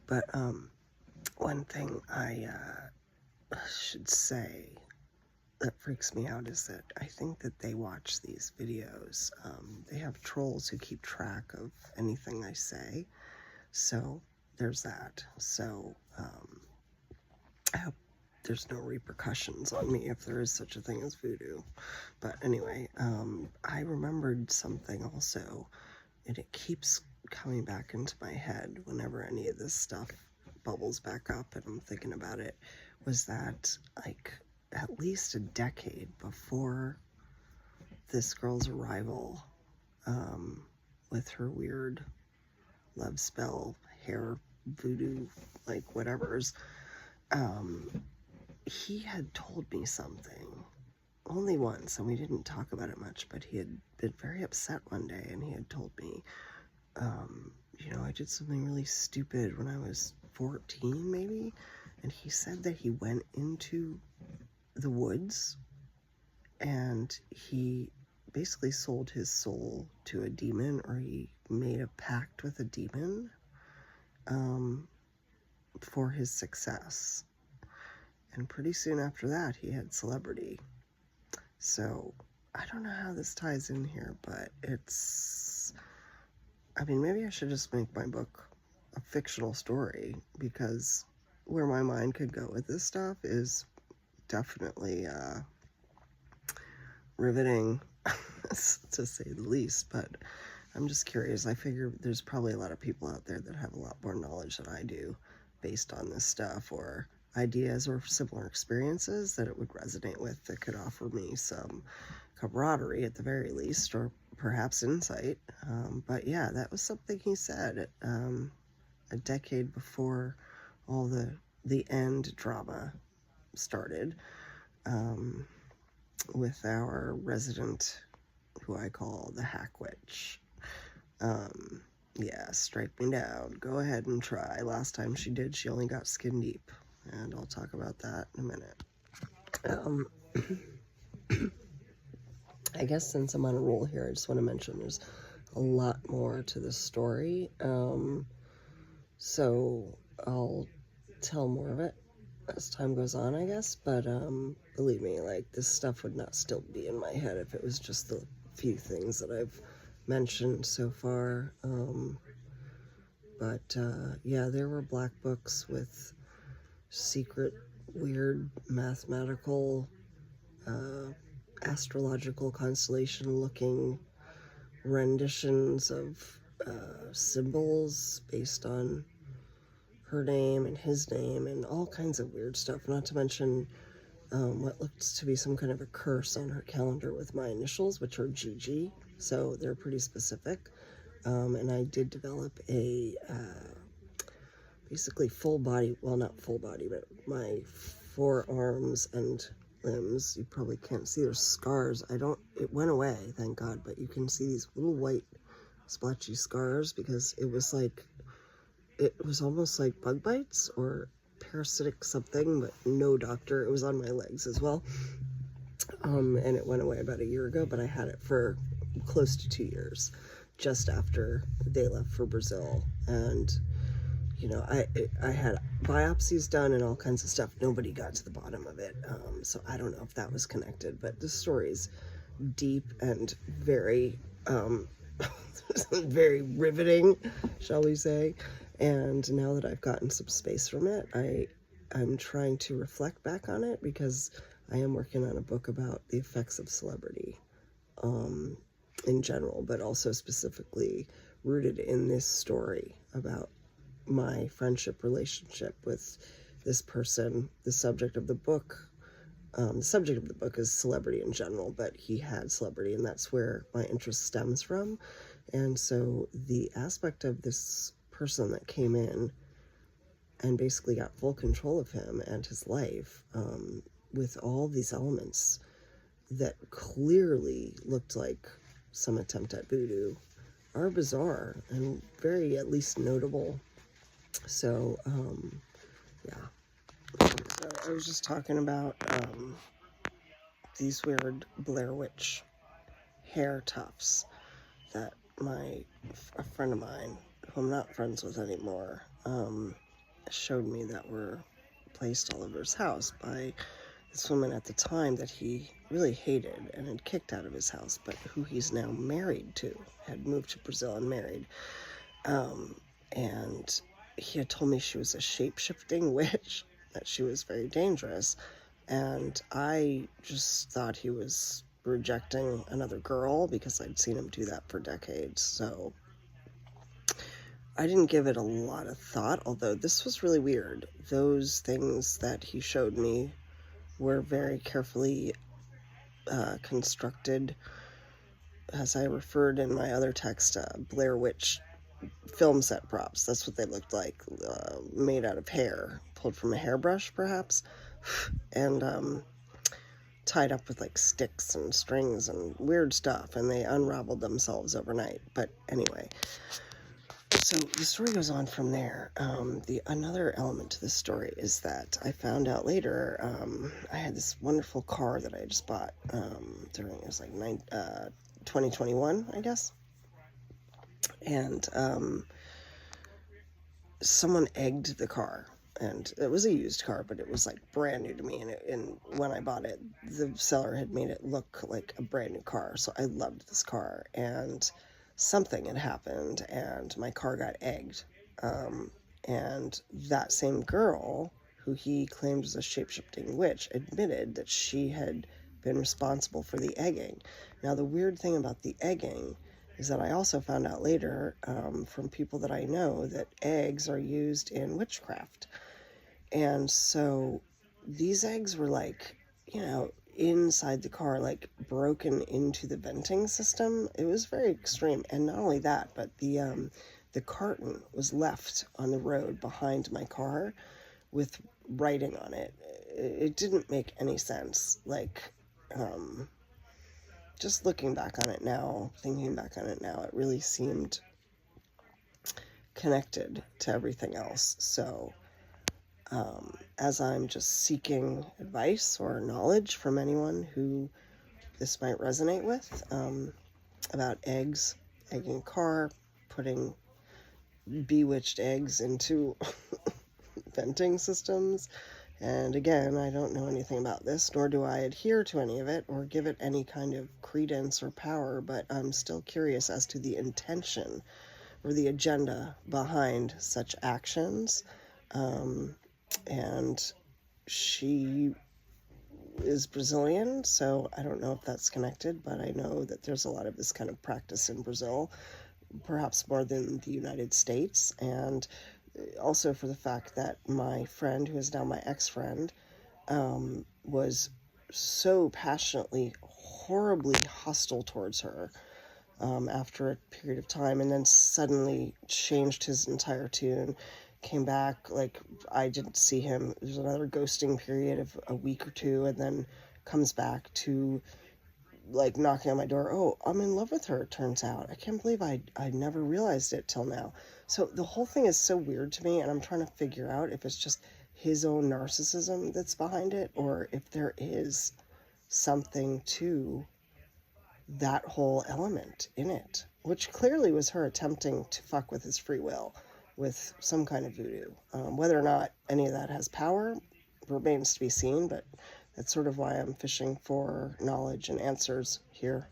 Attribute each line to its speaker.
Speaker 1: But one thing I should say that freaks me out is that I think that they watch these videos. They have trolls who keep track of anything I say. So there's that. So I hope there's no repercussions on me if there is such a thing as voodoo. But anyway, I remembered something also, and it keeps coming back into my head whenever any of this stuff bubbles back up and I'm thinking about it, was that like at least a decade before this girl's arrival, with her weird love spell, hair, voodoo, like whatever's, he had told me something only once, and we didn't talk about it much, but he had been very upset one day, and he had told me, you know, I did something really stupid when I was 14, maybe, and he said that he went into the woods, and he basically sold his soul to a demon, or he made a pact with a demon, for his success. And pretty soon after that, he had celebrity. So, I don't know how this ties in here, but it's... I mean, maybe I should just make my book a fictional story, because where my mind could go with this stuff is definitely riveting, to say the least. But I'm just curious. I figure there's probably a lot of people out there that have a lot more knowledge than I do based on this stuff, or ideas or similar experiences that it would resonate with, that could offer me some camaraderie at the very least, or perhaps insight. But yeah, that was something he said a decade before all the end drama started, with our resident, who I call the Hack Witch. Yeah, strike me down. Go ahead and try. Last time she did, she only got skin deep, and I'll talk about that in a minute. I guess since I'm on a roll here, I just want to mention there's a lot more to the story. So I'll tell more of it as time goes on, I guess. But believe me, like, this stuff would not still be in my head if it was just the few things that I've mentioned so far. But yeah, there were black books with secret, weird, mathematical, astrological constellation-looking renditions of symbols based on her name and his name and all kinds of weird stuff, not to mention what looked to be some kind of a curse on her calendar with my initials, which are GG, so they're pretty specific. And I did develop a basically full body, well, not full body, but my forearms and limbs, you probably can't see, there's scars. It went away, thank God, but you can see these little white splotchy scars, because it was almost like bug bites or parasitic something, but no doctor. It was on my legs as well. And it went away about a year ago, but I had it for close to 2 years, just after they left for Brazil. And you know, I had biopsies done and all kinds of stuff. Nobody got to the bottom of it. So I don't know if that was connected, but the story's deep and very, very riveting, shall we say. And now that I've gotten some space from it, I'm trying to reflect back on it, because I am working on a book about the effects of celebrity, in general, but also specifically rooted in this story about my friendship relationship with this person. The subject of the book is celebrity in general, but he had celebrity, and that's where my interest stems from. And so the aspect of this person that came in and basically got full control of him and his life, with all these elements that clearly looked like some attempt at voodoo, are bizarre and very, at least, notable. So, yeah. So I was just talking about these weird Blair Witch hair tufts that a friend of mine, who I'm not friends with anymore, showed me that were placed all over his house by this woman at the time that he really hated and had kicked out of his house, but who he's now married to, had moved to Brazil and married. And he had told me she was a shape-shifting witch, that she was very dangerous. And I just thought he was rejecting another girl because I'd seen him do that for decades. So I didn't give it a lot of thought, although this was really weird. Those things that he showed me were very carefully constructed, as I referred in my other text, Blair Witch film set props. That's what they looked like, made out of hair, pulled from a hairbrush perhaps, and tied up with like sticks and strings and weird stuff, and they unraveled themselves overnight. But anyway, so the story goes on from there. Another element to this story is that I found out later, I had this wonderful car that I just bought during, it was like 2021, I guess. And someone egged the car, and it was a used car, but it was like brand new to me. And when I bought it, the seller had made it look like a brand new car. So I loved this car, and something had happened, and my car got egged. And that same girl, who he claimed was a shape-shifting witch, admitted that she had been responsible for the egging. Now, the weird thing about the egging is that I also found out later from people that I know that eggs are used in witchcraft. And so these eggs were like, inside the car, like broken into the venting system. It was very extreme. And not only that, but the carton was left on the road behind my car with writing on it. It didn't make any sense. Like, just looking back on it now, thinking back on it now, it really seemed connected to everything else. So as I'm just seeking advice or knowledge from anyone who this might resonate with, about eggs, egging a car, putting bewitched eggs into venting systems. And again, I don't know anything about this, nor do I adhere to any of it or give it any kind of credence or power, but I'm still curious as to the intention or the agenda behind such actions. And she is Brazilian, so I don't know if that's connected, but I know that there's a lot of this kind of practice in Brazil, perhaps more than the United States. And also for the fact that my friend, who is now my ex-friend, was so passionately, horribly hostile towards her after a period of time, and then suddenly changed his entire tune, came back, like, I didn't see him. There's another ghosting period of a week or two, and then comes back to, like, knocking on my door. Oh, I'm in love with her, it turns out. I can't believe I never realized it till now. So the whole thing is so weird to me, and I'm trying to figure out if it's just his own narcissism that's behind it, or if there is something to that whole element in it, which clearly was her attempting to fuck with his free will with some kind of voodoo. Whether or not any of that has power remains to be seen, but that's sort of why I'm fishing for knowledge and answers here.